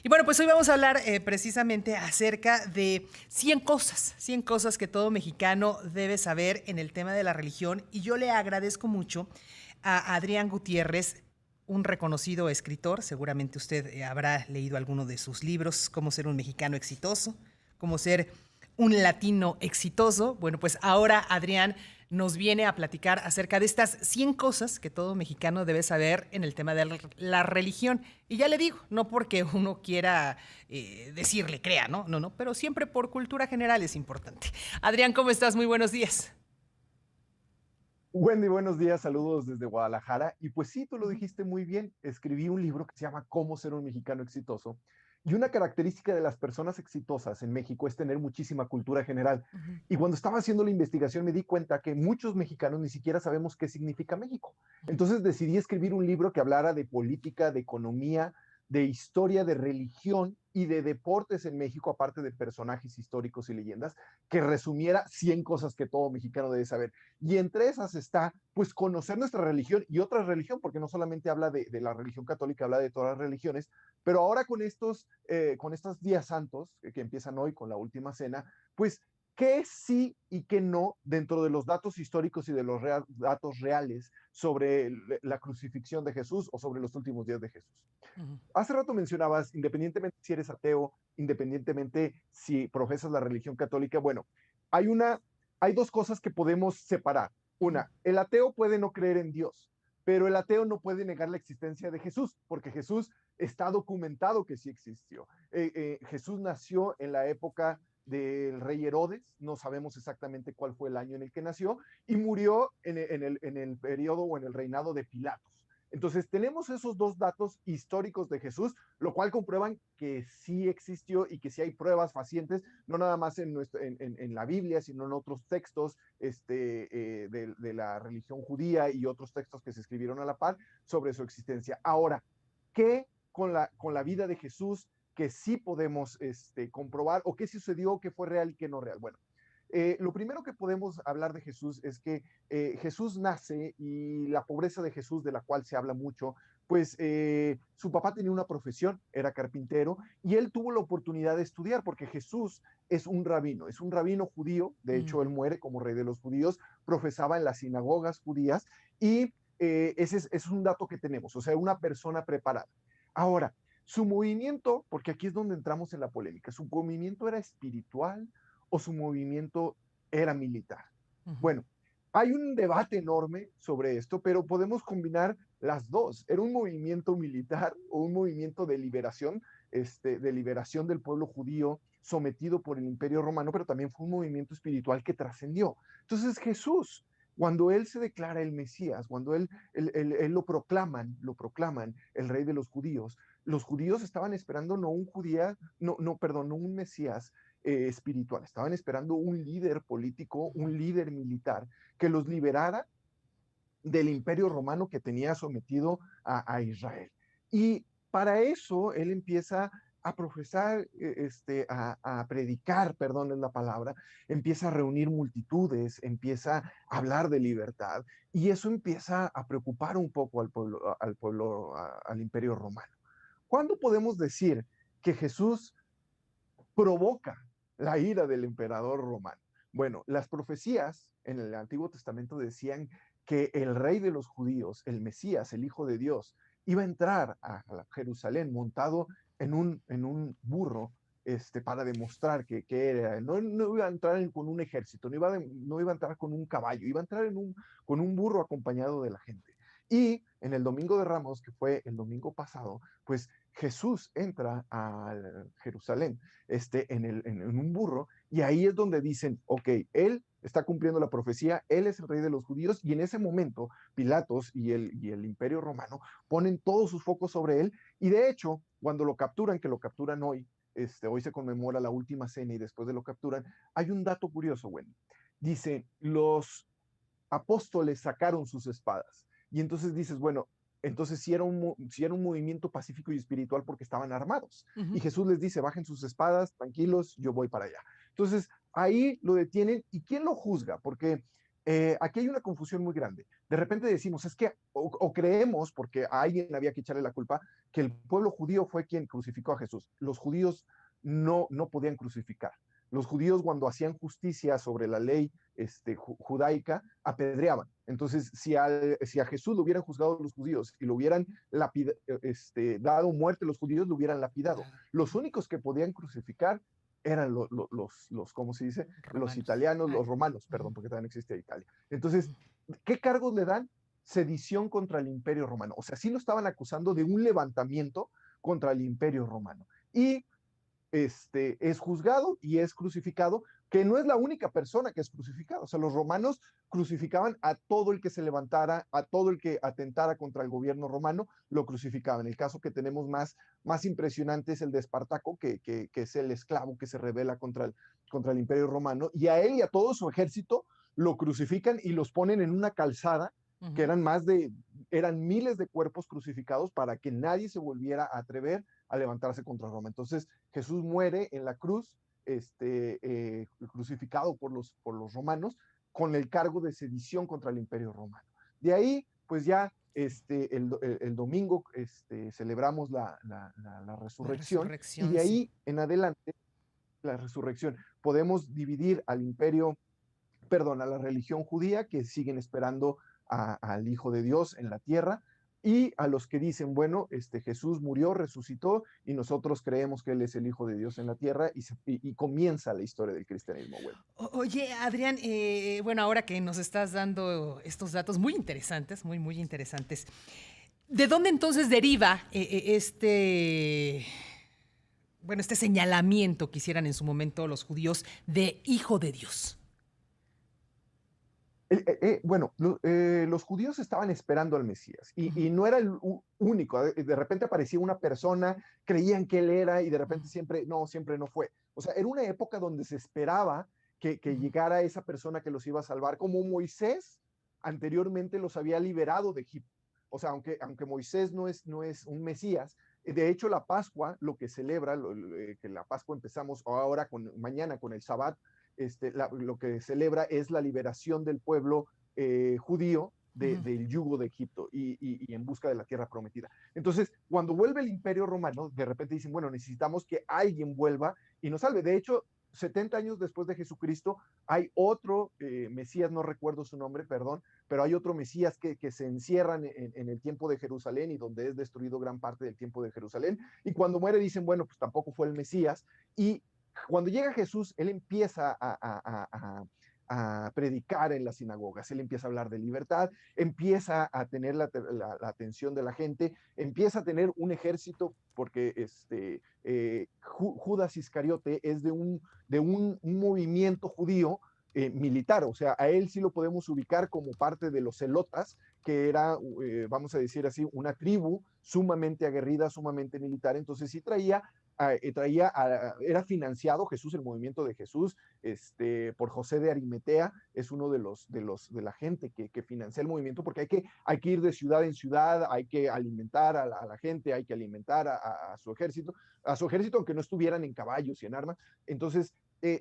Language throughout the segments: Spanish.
Y bueno, pues hoy vamos a hablar precisamente acerca de 100 cosas que todo mexicano debe saber en el tema de la religión. Y yo le agradezco mucho a Adrián Gutiérrez, un reconocido escritor. Seguramente usted habrá leído alguno de sus libros, Cómo ser un mexicano exitoso, Cómo ser un latino exitoso. Bueno, pues ahora Adrián nos viene a platicar acerca de estas 100 cosas que todo mexicano debe saber en el tema de la religión. Y ya le digo, no porque uno quiera decirle crea, ¿no? No, no, pero siempre por cultura general es importante. Adrián, ¿cómo estás? Muy buenos días. Wendy, buenos días, saludos desde Guadalajara. Y pues sí, tú lo Ujú. dijiste muy bien, escribí un libro que se llama Cómo ser un mexicano exitoso. Y una característica de las personas exitosas en México es tener muchísima cultura general. Ujú. Y cuando estaba haciendo la investigación me di cuenta que muchos mexicanos ni siquiera sabemos qué significa México. Entonces decidí escribir un libro que hablara de política, de economía, de historia, de religión y de deportes en México, aparte de personajes históricos y leyendas, que resumiera 100 cosas que todo mexicano debe saber. Y entre esas está, pues, conocer nuestra religión y otra religión, porque no solamente habla de la religión católica, habla de todas las religiones, pero ahora con estos días santos que empiezan hoy con la última cena, pues, qué sí y qué no dentro de los datos históricos y de los datos reales sobre la crucifixión de Jesús o sobre los últimos días de Jesús. Ujú. Hace rato mencionabas, independientemente si eres ateo, independientemente si profesas la religión católica, bueno, hay una, hay dos cosas que podemos separar. Ujú. Una, el ateo puede no creer en Dios, pero el ateo no puede negar la existencia de Jesús, porque Jesús está documentado que sí existió. Jesús nació en la época del rey Herodes, no sabemos exactamente cuál fue el año en el que nació, y murió en el periodo o en el reinado de Pilatos. Entonces, tenemos esos dos datos históricos de Jesús, lo cual comprueban que sí existió y que sí hay pruebas facientes, no nada más en la Biblia, sino en otros textos de la religión judía y otros textos que se escribieron a la par sobre su existencia. Ahora, ¿qué con la vida de Jesús que sí podemos comprobar o qué sucedió, qué fue real y qué no real? Bueno, lo primero que podemos hablar de Jesús es que Jesús nace y la pobreza de Jesús, de la cual se habla mucho, pues su papá tenía una profesión, era carpintero, y él tuvo la oportunidad de estudiar, porque Jesús es un rabino judío, de Ujú. hecho él muere como rey de los judíos, profesaba en las sinagogas judías, y ese es un dato que tenemos, o sea, una persona preparada. Ahora, su movimiento, porque aquí es donde entramos en la polémica, su movimiento era espiritual o su movimiento era militar. Ujú. Bueno, hay un debate enorme sobre esto, pero podemos combinar las dos. Era un movimiento militar o un movimiento de liberación del pueblo judío sometido por el Imperio Romano, pero también fue un movimiento espiritual que trascendió. Entonces Jesús, cuando él se declara el Mesías, cuando él lo proclaman el rey de los judíos estaban esperando no un judía, no, perdón, no un Mesías espiritual. Estaban esperando un líder político, Ujú. un líder militar que los liberara del imperio romano que tenía sometido a Israel. Y para eso él empieza a profesar, a predicar, perdón es la palabra, empieza a reunir multitudes, empieza a hablar de libertad y eso empieza a preocupar un poco al imperio romano. ¿Cuándo podemos decir que Jesús provoca la ira del emperador romano? Bueno, las profecías en el Antiguo Testamento decían que el rey de los judíos, el Mesías, el Hijo de Dios, iba a entrar a Jerusalén montado en un burro para demostrar que era. No iba a entrar con un ejército, no iba a entrar con un caballo, iba a entrar con un burro acompañado de la gente. Y en el Domingo de Ramos, que fue el domingo pasado, pues Jesús entra a Jerusalén en un burro, y ahí es donde dicen, ok, él está cumpliendo la profecía, él es el rey de los judíos, y en ese momento Pilatos y el imperio romano ponen todos sus focos sobre él, y de hecho, cuando lo capturan, que lo capturan hoy, hoy se conmemora la última cena y después de lo capturan, hay un dato curioso, bueno, dice, los apóstoles sacaron sus espadas. Y entonces dices, bueno, entonces si era un movimiento pacífico y espiritual porque estaban armados. Ujú. Y Jesús les dice, bajen sus espadas, tranquilos, yo voy para allá. Entonces ahí lo detienen y ¿quién lo juzga? Porque aquí hay una confusión muy grande. De repente decimos, es que, o creemos, porque a alguien había que echarle la culpa, que el pueblo judío fue quien crucificó a Jesús. Los judíos no podían crucificar. Los judíos, cuando hacían justicia sobre la ley judaica, apedreaban. Entonces, si a Jesús lo hubieran juzgado los judíos y lo hubieran dado muerte los judíos, lo hubieran lapidado. Claro. Los únicos que podían crucificar eran ¿cómo se dice? Los Romanos. italianos, Ah, los romanos, ujú, perdón, porque también existe Italia. Entonces, ujú. ¿qué cargos le dan? Sedición contra el Imperio Romano. O sea, sí lo estaban acusando de un levantamiento contra el Imperio Romano. Y es juzgado y es crucificado, que no es la única persona que es crucificada. O sea, los romanos crucificaban a todo el que se levantara, a todo el que atentara contra el gobierno romano, lo crucificaban. El caso que tenemos más impresionante es el de Espartaco, que es el esclavo que se rebela contra el imperio romano, y a él y a todo su ejército lo crucifican y los ponen en una calzada que Ujú. eran miles de cuerpos crucificados para que nadie se volviera a atrever a levantarse contra Roma. Entonces Jesús muere en la cruz, crucificado por los romanos, con el cargo de sedición contra el imperio romano. De ahí, pues ya el domingo celebramos la La resurrección, y resurrección, de sí. ahí en adelante, la resurrección, podemos dividir al imperio, perdón, a la religión judía, que siguen esperando al Hijo de Dios en la tierra, y a los que dicen, bueno, Jesús murió, resucitó, y nosotros creemos que Él es el Hijo de Dios en la tierra, y comienza la historia del cristianismo, bueno. Oye, Adrián, bueno, ahora que nos estás dando estos datos muy interesantes, muy, muy interesantes, ¿de dónde entonces deriva bueno, este señalamiento que hicieran en su momento los judíos de hijo de Dios? Bueno, los judíos estaban esperando al Mesías, Ujú, y no era el único. De repente aparecía una persona, creían que él era, y de repente ujú, siempre no fue. O sea, era una época donde se esperaba que ujú, llegara esa persona que los iba a salvar, como Moisés anteriormente los había liberado de Egipto. O sea, aunque Moisés no es un Mesías, de hecho la Pascua, lo que celebra, que la Pascua empezamos ahora, mañana con el Sabbat, lo que celebra es la liberación del pueblo judío ujú. del yugo de Egipto, y en busca de la tierra prometida. Entonces, cuando vuelve el imperio romano, de repente dicen, bueno, necesitamos que alguien vuelva y nos salve. De hecho, 70 años después de Jesucristo, hay otro Mesías, no recuerdo su nombre, perdón, pero hay otro Mesías que se encierra en el tiempo de Jerusalén, y donde es destruido gran parte del tiempo de Jerusalén. Y cuando muere dicen, bueno, pues tampoco fue el Mesías. Y cuando llega Jesús, él empieza a predicar en las sinagogas, él empieza a hablar de libertad, empieza a tener la atención de la gente, empieza a tener un ejército, porque Judas Iscariote es de un movimiento judío militar. O sea, a él sí lo podemos ubicar como parte de los celotas, que era, vamos a decir así, una tribu sumamente aguerrida, sumamente militar. Entonces sí era financiado Jesús, el movimiento de Jesús, por José de Arimatea. Es uno de la gente que financia el movimiento, porque hay que ir de ciudad en ciudad, hay que alimentar a la gente, hay que alimentar a su ejército, aunque no estuvieran en caballos y en armas. Entonces,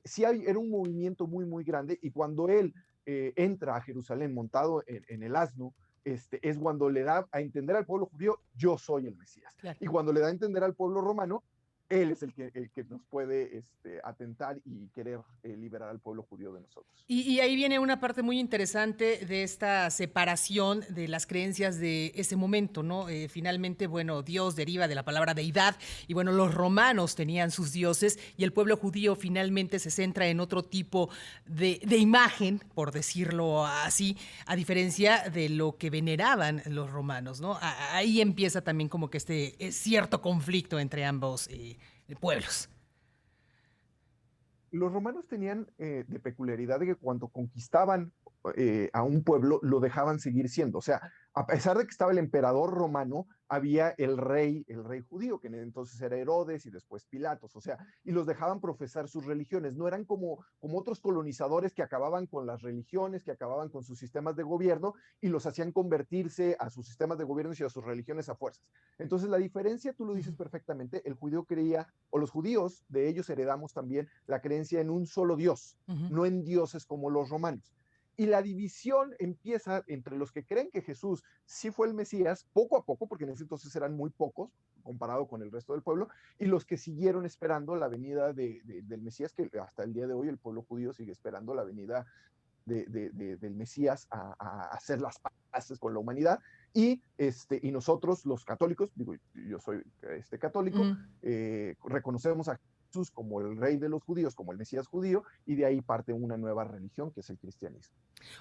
sí era un movimiento muy, muy grande, y cuando él entra a Jerusalén montado en el asno, es cuando le da a entender al pueblo judío, yo soy el Mesías. Claro. Y cuando le da a entender al pueblo romano, él es el que nos puede atentar y querer liberar al pueblo judío de nosotros. Y ahí viene una parte muy interesante de esta separación de las creencias de ese momento, ¿no? Finalmente, bueno, Dios deriva de la palabra deidad, y bueno, los romanos tenían sus dioses, y el pueblo judío finalmente se centra en otro tipo de imagen, por decirlo así, a diferencia de lo que veneraban los romanos, ¿no? Ahí empieza también como que este cierto conflicto entre ambos pueblos. Los romanos tenían de peculiaridad de que cuando conquistaban a un pueblo, lo dejaban seguir siendo. O sea, a pesar de que estaba el emperador romano, había el rey judío, que entonces era Herodes y después Pilatos. O sea, y los dejaban profesar sus religiones. No eran como otros colonizadores que acababan con las religiones, que acababan con sus sistemas de gobierno, y los hacían convertirse a sus sistemas de gobierno y a sus religiones a fuerzas. Entonces, la diferencia, tú lo Uh -huh. dices perfectamente, el judío creía, o los judíos, de ellos heredamos también la creencia en un solo Dios, Uh -huh. no en dioses como los romanos. Y la división empieza entre los que creen que Jesús sí fue el Mesías, poco a poco, porque en ese entonces eran muy pocos comparado con el resto del pueblo, y los que siguieron esperando la venida del Mesías, que hasta el día de hoy el pueblo judío sigue esperando la venida del Mesías a hacer las paces con la humanidad. Y nosotros, los católicos, digo, yo soy católico, reconocemos a Jesús como el rey de los judíos, como el Mesías judío, y de ahí parte una nueva religión que es el cristianismo.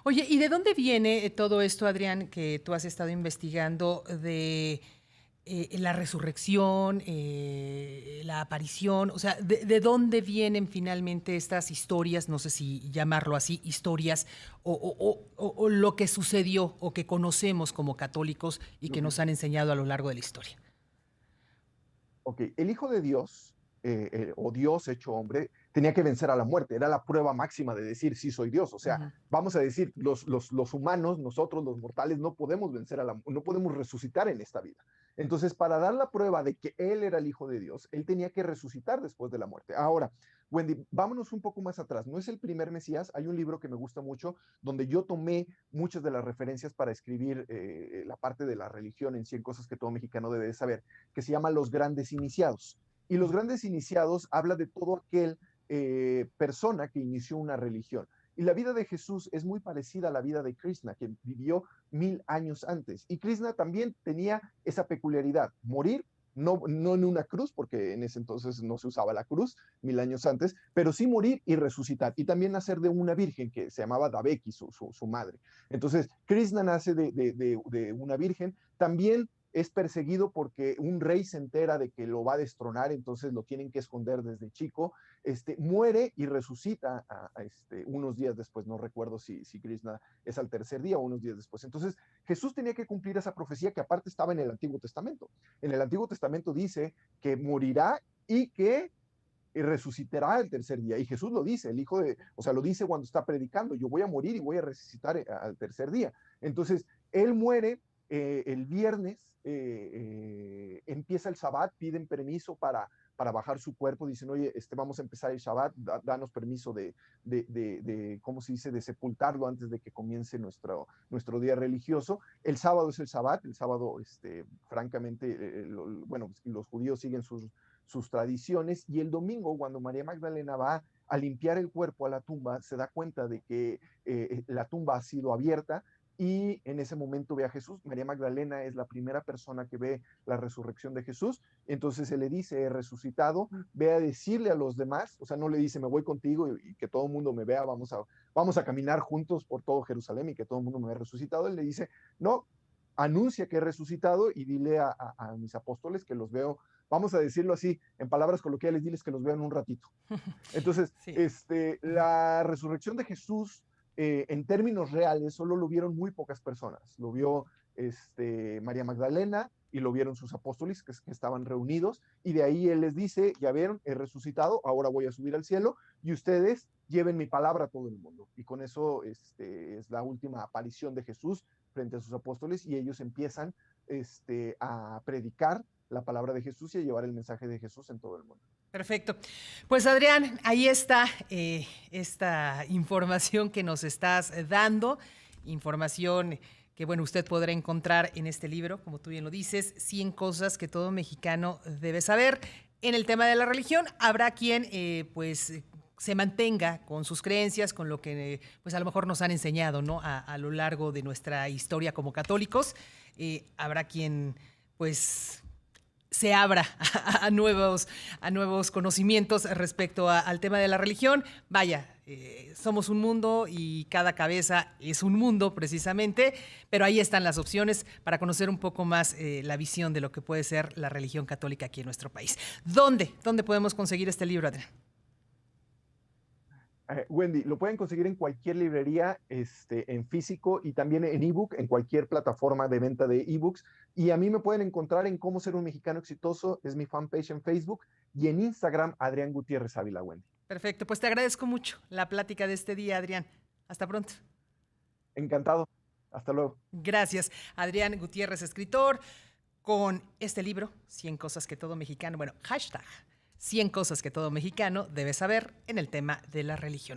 Oye, ¿y de dónde viene todo esto, Adrián, que tú has estado investigando de la resurrección, la aparición? O sea, ¿de dónde vienen finalmente estas historias? No sé si llamarlo así, historias, o lo que sucedió o que conocemos como católicos y Lo que que nos han enseñado a lo largo de la historia. Ok, el Hijo de Dios, o Dios hecho hombre, tenía que vencer a la muerte. Era la prueba máxima de decir, sí, soy Dios. O sea, Ujú. vamos a decir, los humanos, nosotros los mortales, no podemos no podemos resucitar en esta vida. Entonces, para dar la prueba de que Él era el Hijo de Dios, Él tenía que resucitar después de la muerte. Ahora, Wendy, vámonos un poco más atrás. No es el primer Mesías. Hay un libro que me gusta mucho, donde yo tomé muchas de las referencias para escribir la parte de la religión en 100 cosas que todo mexicano debe de saber, que se llama Los Grandes Iniciados. Y Los Grandes Iniciados habla de todo aquel persona que inició una religión. Y la vida de Jesús es muy parecida a la vida de Krishna, que vivió 1000 años antes. Y Krishna también tenía esa peculiaridad, morir, no en una cruz, porque en ese entonces no se usaba la cruz, 1000 años antes, pero sí morir y resucitar. Y también nacer de una virgen que se llamaba Daveki, su madre. Entonces, Krishna nace de una virgen. También es perseguido porque un rey se entera de que lo va a destronar, entonces lo tienen que esconder desde chico. Muere y resucita unos días después, no recuerdo si Krishna es al tercer día o unos días después. Entonces, Jesús tenía que cumplir esa profecía que aparte estaba en el Antiguo Testamento. En el Antiguo Testamento dice que morirá y que resucitará el tercer día. Y Jesús lo dice, el hijo de, o sea, lo dice cuando está predicando, yo voy a morir y voy a resucitar al tercer día. Entonces, él muere el viernes, empieza el Shabbat, piden permiso para bajar su cuerpo, dicen, oye, vamos a empezar el Shabbat, danos permiso ¿cómo se dice?, de sepultarlo antes de que comience nuestro día religioso. El sábado es el Shabbat, el sábado, francamente, bueno, los judíos siguen sus tradiciones, y el domingo, cuando María Magdalena va a limpiar el cuerpo a la tumba, se da cuenta de que la tumba ha sido abierta, y en ese momento ve a Jesús. María Magdalena es la primera persona que ve la resurrección de Jesús. Entonces se le dice, he resucitado, ve a decirle a los demás, o sea, no le dice, me voy contigo y que todo el mundo me vea, vamos a caminar juntos por todo Jerusalén y que todo el mundo me vea resucitado. Él le dice, no, anuncia que he resucitado y dile a mis apóstoles que los veo, vamos a decirlo así, en palabras coloquiales, diles que los veo en un ratito. Entonces, Sí. la resurrección de Jesús, en términos reales, solo lo vieron muy pocas personas. Lo vio María Magdalena y lo vieron sus apóstoles que estaban reunidos, y de ahí él les dice, ya vieron, he resucitado, ahora voy a subir al cielo y ustedes lleven mi palabra a todo el mundo. Y con eso es la última aparición de Jesús frente a sus apóstoles, y ellos empiezan a predicar la palabra de Jesús y a llevar el mensaje de Jesús en todo el mundo. Perfecto. Pues Adrián, ahí está esta información que nos estás dando, información que, bueno, usted podrá encontrar en este libro, como tú bien lo dices, 100 cosas que todo mexicano debe saber. En el tema de la religión, habrá quien, pues, se mantenga con sus creencias, con lo que, pues, a lo mejor nos han enseñado, ¿no? A lo largo de nuestra historia como católicos. Habrá quien, pues, se abra a nuevos conocimientos respecto al tema de la religión. Vaya, somos un mundo y cada cabeza es un mundo precisamente, pero ahí están las opciones para conocer un poco más la visión de lo que puede ser la religión católica aquí en nuestro país. ¿Dónde podemos conseguir este libro, Adrián? Wendy, lo pueden conseguir en cualquier librería, en físico y también en ebook, en cualquier plataforma de venta de ebooks. Y a mí me pueden encontrar en Cómo ser un mexicano exitoso, es mi fanpage en Facebook, y en Instagram, Adrián Gutiérrez Ávila, Wendy. Perfecto, pues te agradezco mucho la plática de este día, Adrián. Hasta pronto. Encantado. Hasta luego. Gracias, Adrián Gutiérrez, escritor, con este libro, 100 cosas que todo mexicano, bueno, hashtag 100 cosas que todo mexicano debe saber en el tema de la religión.